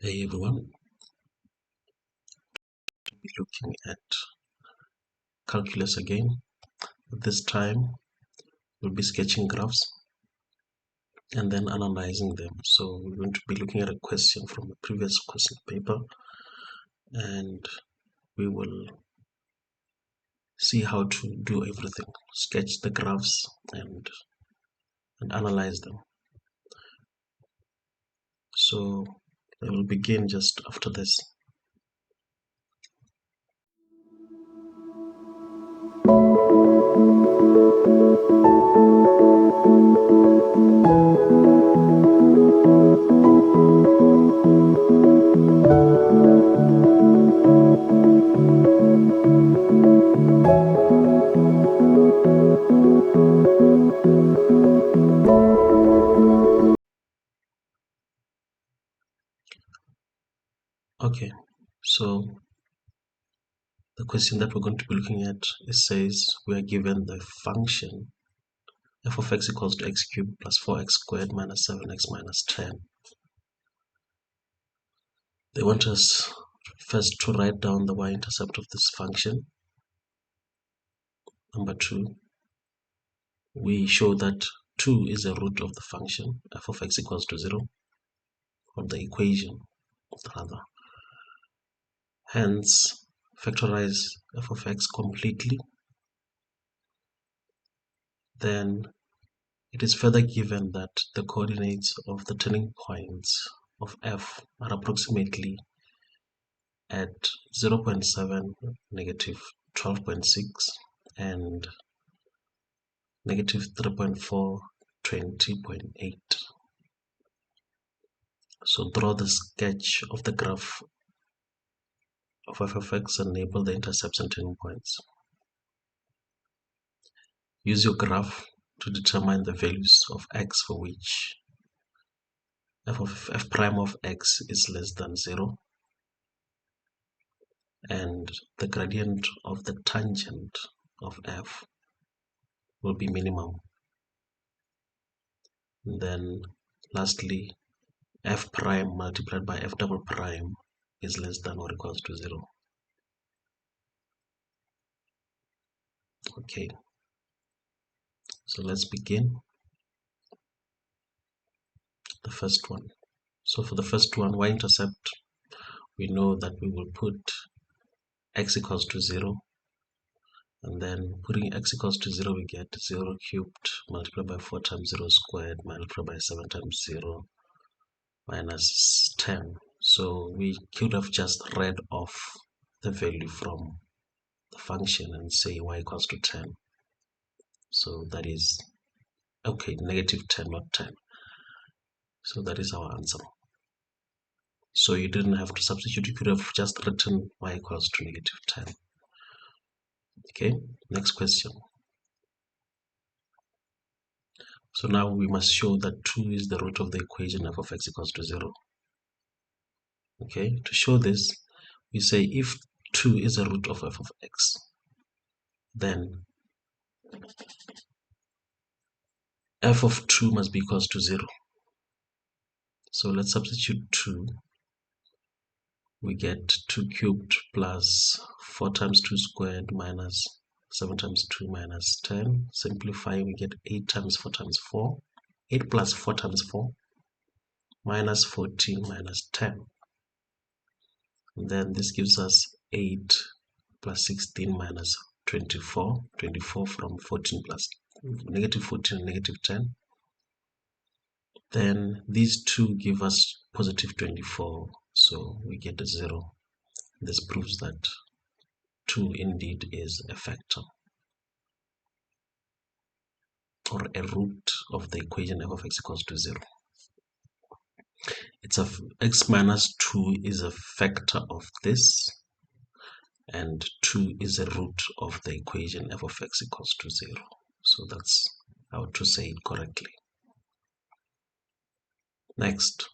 Hey everyone, we're looking at calculus again. This time we'll be sketching graphs and then analyzing them. So we're going to be looking at a question from the previous question paper and we will see how to do everything, sketch the graphs and analyze them. So I will begin just after this. Okay, so the question that we're going to be looking at, it says we are given the function f of x equals to x cubed plus 4x squared minus 7x minus 10. They want us first to write down the y-intercept of this function. Number 2, we show that 2 is a root of the function f of x equals to 0, or the equation rather. Hence, factorize f of x completely. Then it is further given that the coordinates of the turning points of f are approximately at 0.7, negative 12.6, and negative 3.4, 20.8. So draw the sketch of the graph of f of x and label the intercepts and turning points. Use your graph to determine the values of x for which f prime of x is less than 0, and the gradient of the tangent of f will be minimum. And then lastly, f prime multiplied by f double prime is less than or equals to 0. Okay, so let's begin. The first one. So for the first one, y-intercept, we know that we will put x equals to 0, and then putting x equals to 0, we get 0 cubed multiplied by 4 times 0 squared multiplied by 7 times 0 minus 10. So we could have just read off the value from the function and say y equals to 10. So that is, okay, negative 10, not 10. So that is our answer. So you didn't have to substitute, you could have just written y equals to negative 10. Okay, next question. So now we must show that 2 is the root of the equation f of x equals to 0. Okay, to show this, we say if 2 is a root of f of x, then f of 2 must be equals to 0. So let's substitute 2. We get 2 cubed plus 4 times 2 squared minus 7 times 2 minus 10. Simplify, we get 8 times 4 times 4. 8 plus 4 times 4 minus 14 minus 10. And then this gives us 8 plus 16 minus 24. 24 from 14 plus negative 14 and negative 10. Then these two give us positive 24. So we get a 0. This proves that 2 indeed is a factor or a root of the equation f of x equals to 0. It's x minus 2 is a factor of this, and 2 is a root of the equation f of x equals to 0. So that's how to say it correctly. Next,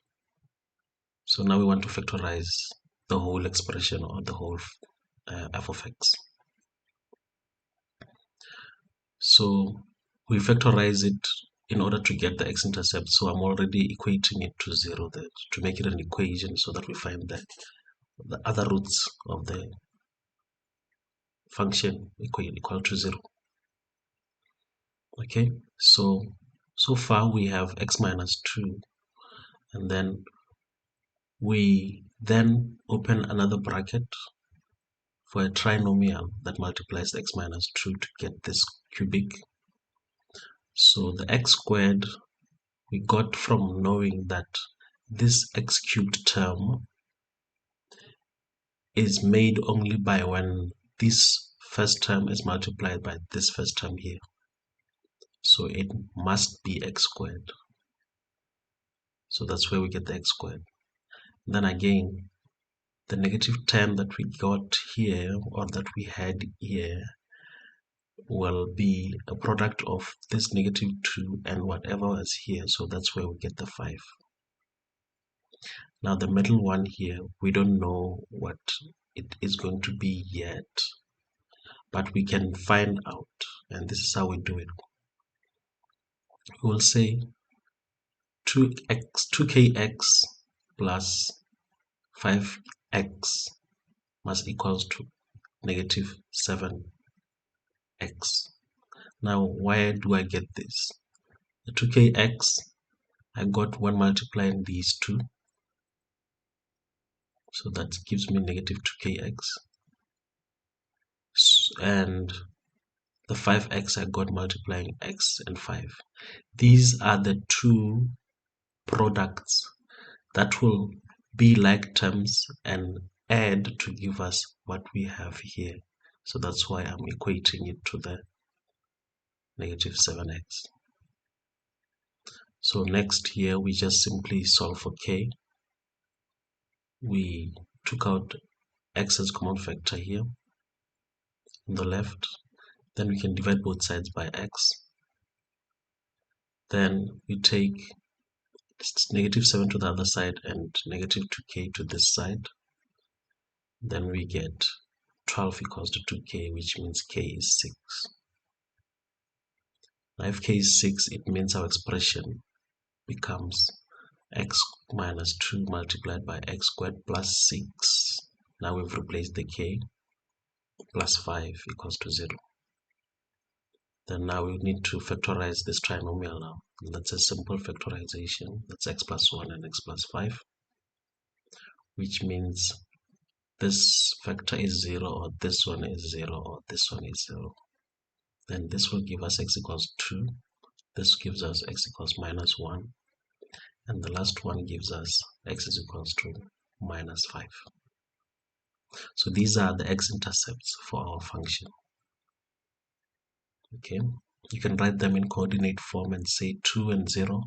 so now we want to factorize the whole expression or the whole f of x. So we factorize it in order to get the x-intercept. So I'm already equating it to 0 there to make it an equation so that we find the other roots of the function equal to 0. Okay, so far we have x minus 2, and then we then open another bracket for a trinomial that multiplies x minus 2 to get this cubic. So the x squared we got from knowing that this x cubed term is made only by when this first term is multiplied by this first term here. So it must be x squared. So that's where we get the x squared. Then again, the negative 10 that we got here, or that we had here, will be a product of this negative 2 and whatever is here. So that's where we get the 5. Now the middle one here, we don't know what it is going to be yet, but we can find out, and this is how we do it. We will say 2kx plus 5x must equals to negative 7x. Now, why do I get this? The 2kx I got when multiplying these two, so that gives me negative 2kx, and the 5x I got multiplying x and 5. These are the two products that will be like terms and add to give us what we have here. So that's why I'm equating it to the negative 7x. So next here we just simply solve for k. We took out x as common factor here on the left. Then we can divide both sides by x. Then we take negative 7 to the other side and negative 2k to this side. Then we get 12 equals to 2k, which means k is 6. Now if k is 6, it means our expression becomes x minus 2 multiplied by x squared plus 6. Now we've replaced the k, plus 5 equals to 0. Then now we need to factorize this trinomial now. And that's a simple factorization. That's x plus 1 and x plus 5, which means this factor is 0, or this one is 0, or this one is 0. Then this will give us x equals 2. This gives us x equals minus 1. And the last one gives us x is equals to minus 5. So these are the x-intercepts for our function. Okay, you can write them in coordinate form and say 2 and 0,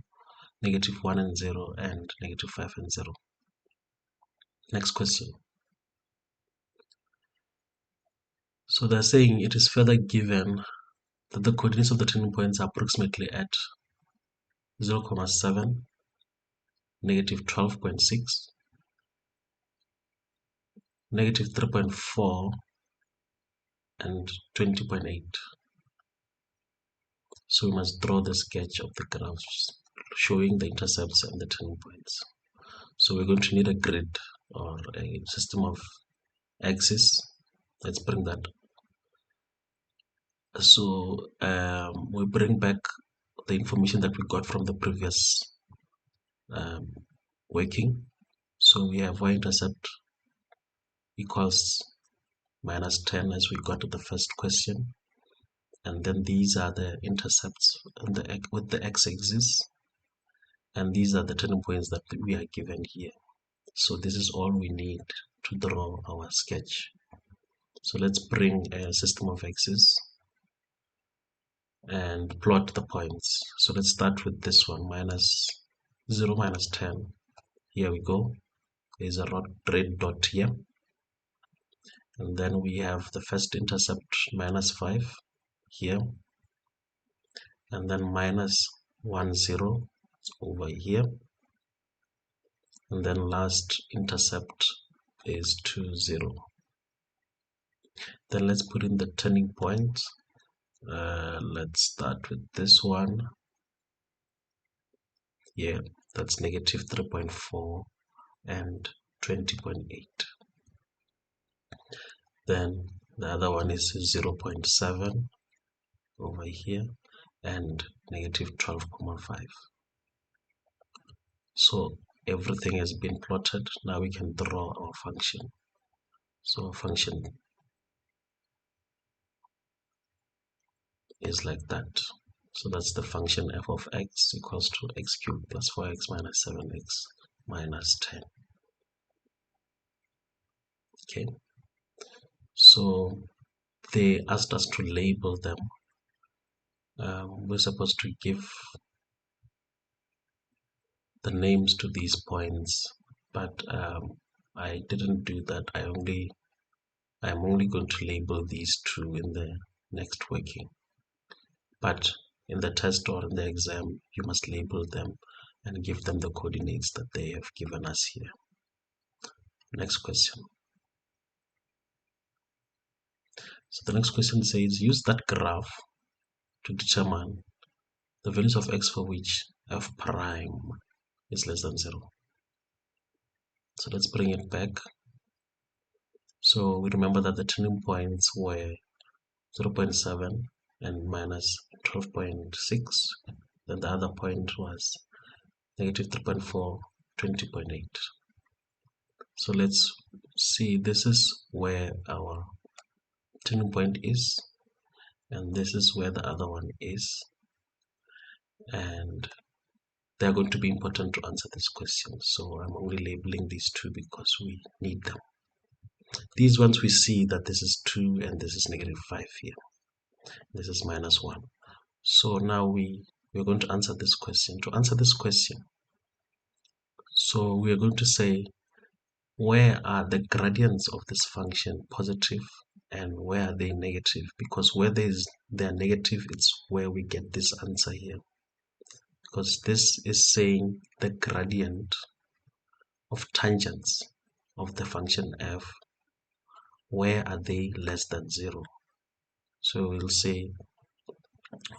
negative 1 and 0, and negative 5 and 0. Next question. So they're saying it is further given that the coordinates of the turning points are approximately at 0,7, negative 12.6, negative 3.4, and 20.8. So we must draw the sketch of the graphs showing the intercepts and the turning points. So we're going to need a grid or a system of axes. Let's bring that. So we bring back the information that we got from the previous working. So we have y-intercept equals minus 10 as we got at the first question. And then these are the intercepts with the x-axis. And these are the turning points that we are given here. So this is all we need to draw our sketch. So let's bring a system of axes and plot the points. So let's start with this one, minus 0, minus 10. Here we go. There's a red dot here. And then we have the first intercept, minus 5 here. And then minus 1, 0 over here. And then last intercept is 2, 0. Then let's put in the turning points. Let's start with this one. here, that's negative 3.4 and 20.8. Then the other one is 0.7 over here and negative 12.5. So everything has been plotted. Now we can draw our function. So our function is like that. So that's the function f of x equals to x cubed plus 4x minus 7x minus 10. Okay, so they asked us to label them. We're supposed to give the names to these points, but I didn't do that. I'm only going to label these two in the next working. But in the test or in the exam, you must label them and give them the coordinates that they have given us here. Next question. So the next question says, use that graph to determine the values of x for which f prime is less than 0. So let's bring it back. So we remember that the turning points were 0.7 and minus 12.6. Then the other point was negative 3.4, 20.8. So let's see, this is where our turning point is, and this is where the other one is, and they're going to be important to answer this question. So I'm only labeling these two because we need them. These ones we see that this is 2 and this is negative 5 here. This is minus 1. So now we're going to answer this question. To answer this question, so we are going to say, where are the gradients of this function positive and where are they negative? Because where they're negative, it's where we get this answer here. Because this is saying the gradient of tangents of the function f, where are they less than 0? So we'll say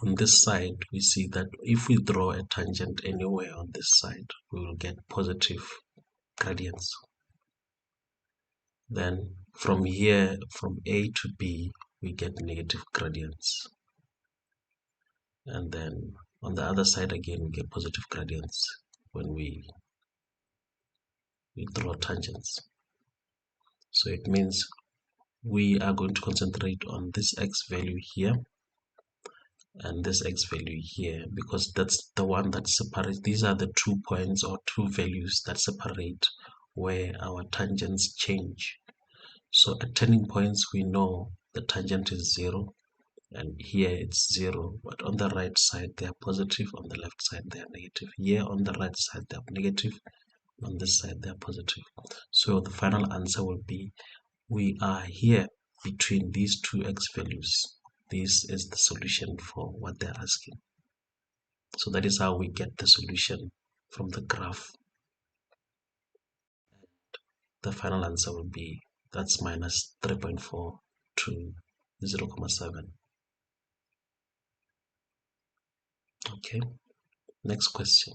on this side, we see that if we draw a tangent anywhere on this side, we will get positive gradients. Then from here, from A to B, we get negative gradients. And then on the other side again, we get positive gradients when we draw tangents. So it means we are going to concentrate on this x value here and this x value here, because that's the one that separates. These are the 2 points or 2 values that separate where our tangents change. So at turning points, we know the tangent is 0, and here it's 0, but on the right side they are positive, on the left side they are negative. Here on the right side they are negative, on this side they are positive. So the final answer will be, we are here between these two x values. This is the solution for what they're asking. So that is how we get the solution from the graph. The final answer will be, that's minus 3.4 to 0.7. Okay, next question.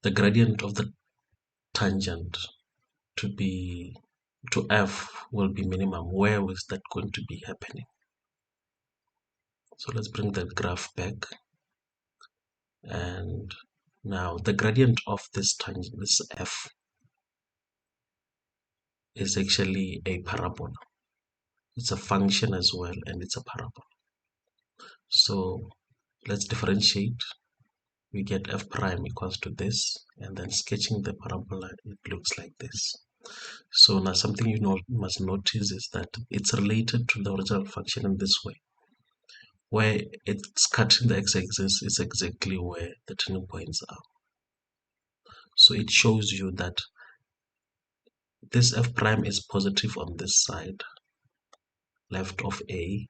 The gradient of the tangent to f will be minimum. Where is that going to be happening? So let's bring the graph back. And now the gradient of this tangent, this f, is actually a parabola. It's a function as well, and it's a parabola. So let's differentiate. We get f prime equals to this, and then sketching the parabola, it looks like this. So now something you must notice is that it's related to the original function in this way. Where it's cutting the x-axis is exactly where the turning points are. So it shows you that this f prime is positive on this side, left of A.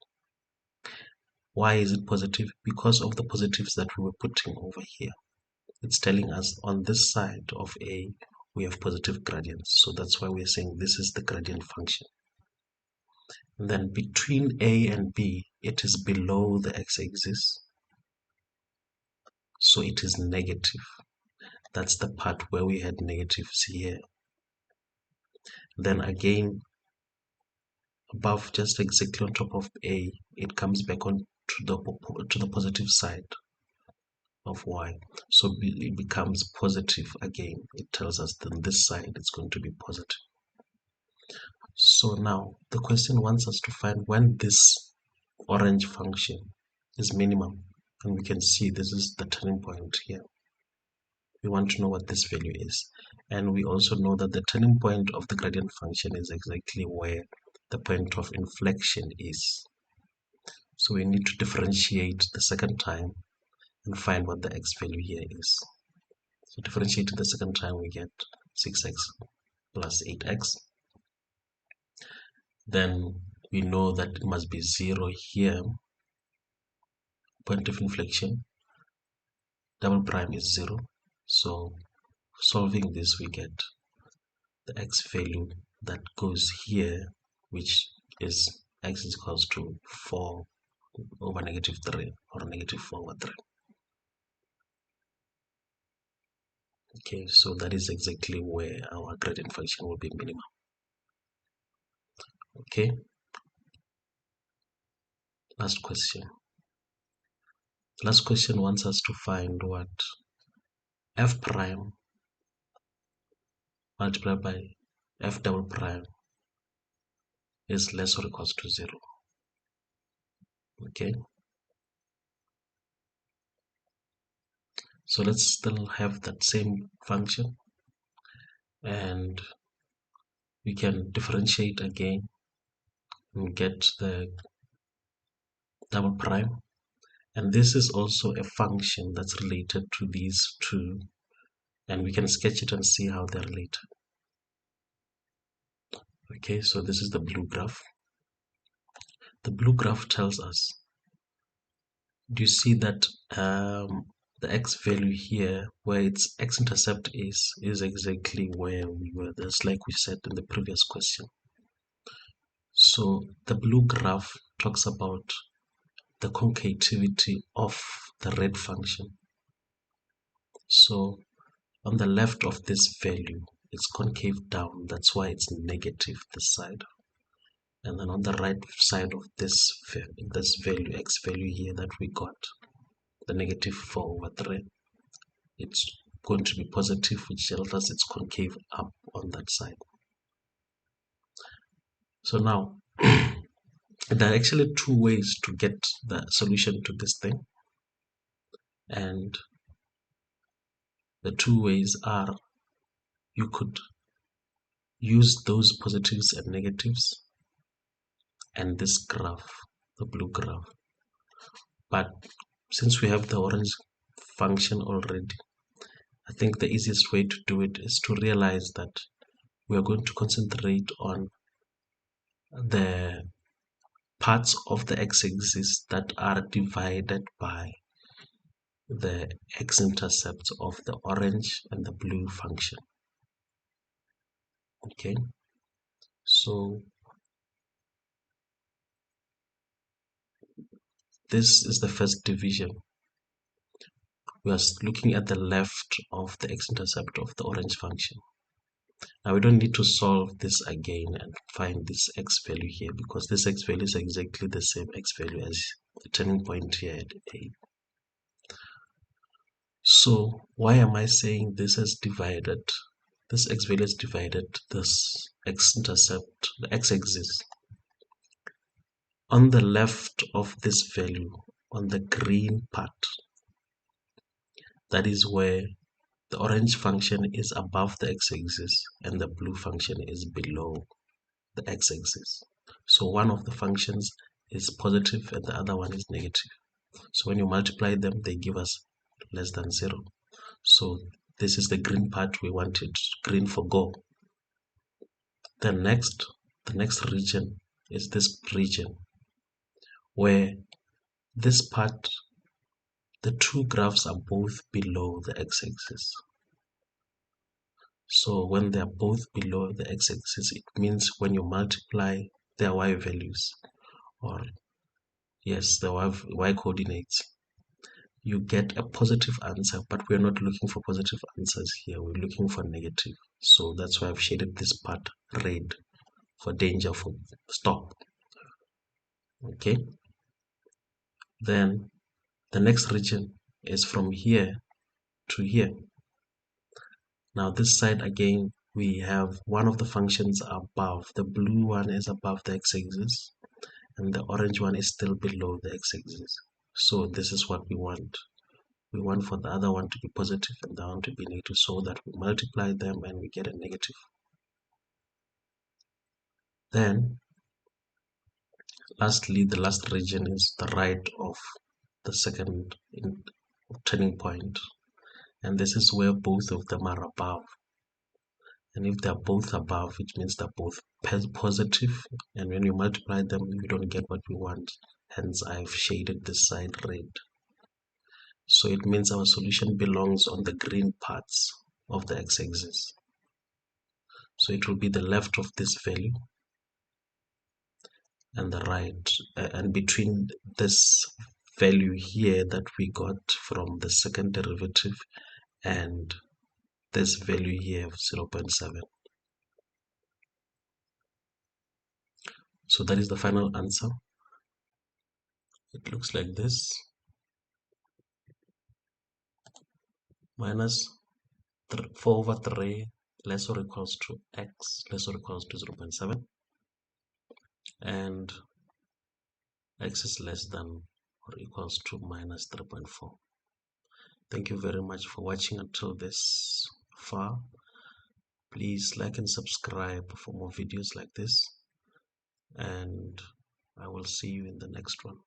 Why is it positive? Because of the positives that we were putting over here. It's telling us on this side of A, we have positive gradients. So that's why we're saying this is the gradient function. And then between A and B, it is below the x-axis. so it is negative. That's the part where we had negatives here. Then again, above, just exactly on top of A, it comes back on to the positive side of Y. So it becomes positive again. It tells us that this side is going to be positive. So now the question wants us to find when this orange function is minimum, and we can see this is the turning point here. We want to know what this value is, and we also know that the turning point of the gradient function is exactly where the point of inflection is. So we need to differentiate the second time and find what the x value here is. So differentiating the second time, we get 6x plus 8x. Then we know that it must be 0 here. Point of inflection, double prime is 0. So solving this, we get the x value that goes here, which is x is equals to 4 over negative 3, or negative 4 over 3. Okay, so that is exactly where our gradient function will be minimum. Okay, last question. Last question wants us to find what f prime multiplied by f double prime is less or equals to 0. Okay, so let's still have that same function, and we can differentiate again and get the double prime, and this is also a function that's related to these two, and we can sketch it and see how they're related. Okay, so this is the blue graph. The blue graph tells us, do you see that the x value here, where its x-intercept is exactly where we were, just like we said in the previous question. So the blue graph talks about the concavity of the red function. So on the left of this value, it's concave down, that's why it's negative this side. And then on the right side of this value, x value here that we got, the negative 4 over 3, it's going to be positive, which tells us it's concave up on that side. So now, there are actually two ways to get the solution to this thing. And the two ways are, you could use those positives and negatives and this graph, the blue graph. But since we have the orange function already, I think the easiest way to do it is to realize that we are going to concentrate on the parts of the x-axis that are divided by the x-intercepts of the orange and the blue function. Okay, so this is the first division. We are looking at the left of the x-intercept of the orange function. Now we don't need to solve this again and find this x value here, because this x value is exactly the same x value as the turning point here at A. So why am I saying this is divided? This x value is divided this x-intercept, the x-axis. On the left of this value, on the green part, that is where the orange function is above the x-axis and the blue function is below the x-axis. So one of the functions is positive and the other one is negative. So when you multiply them, they give us less than 0. So this is the green part. We wanted green for go. The next region is this region where this part, the two graphs are both below the x-axis. So when they are both below the x-axis, it means when you multiply their y values, or yes, the y coordinates, you get a positive answer, but we're not looking for positive answers here. We're looking for negative. So that's why I've shaded this part red for danger, for stop. Okay. Then the next region is from here to here. Now this side again, we have one of the functions above. The blue one is above the x-axis and the orange one is still below the x-axis. So this is what we want. We want for the other one to be positive and the other one to be negative, so that we multiply them and we get a negative. Then lastly, the last region is the right of the second turning point, and this is where both of them are above. And if they're both above, it means they're both positive, and when we multiply them we don't get what we want. Hence I've shaded this side red. So it means our solution belongs on the green parts of the x-axis. So it will be the left of this value and the right, and between this value here that we got from the second derivative and this value here of 0.7. So that is the final answer. It looks like this: minus 4/3 less or equals to x less or equals to 0.7, and x is less than or equals to minus 3.4. Thank you very much for watching until this far. Please like and subscribe for more videos like this, and I will see you in the next one.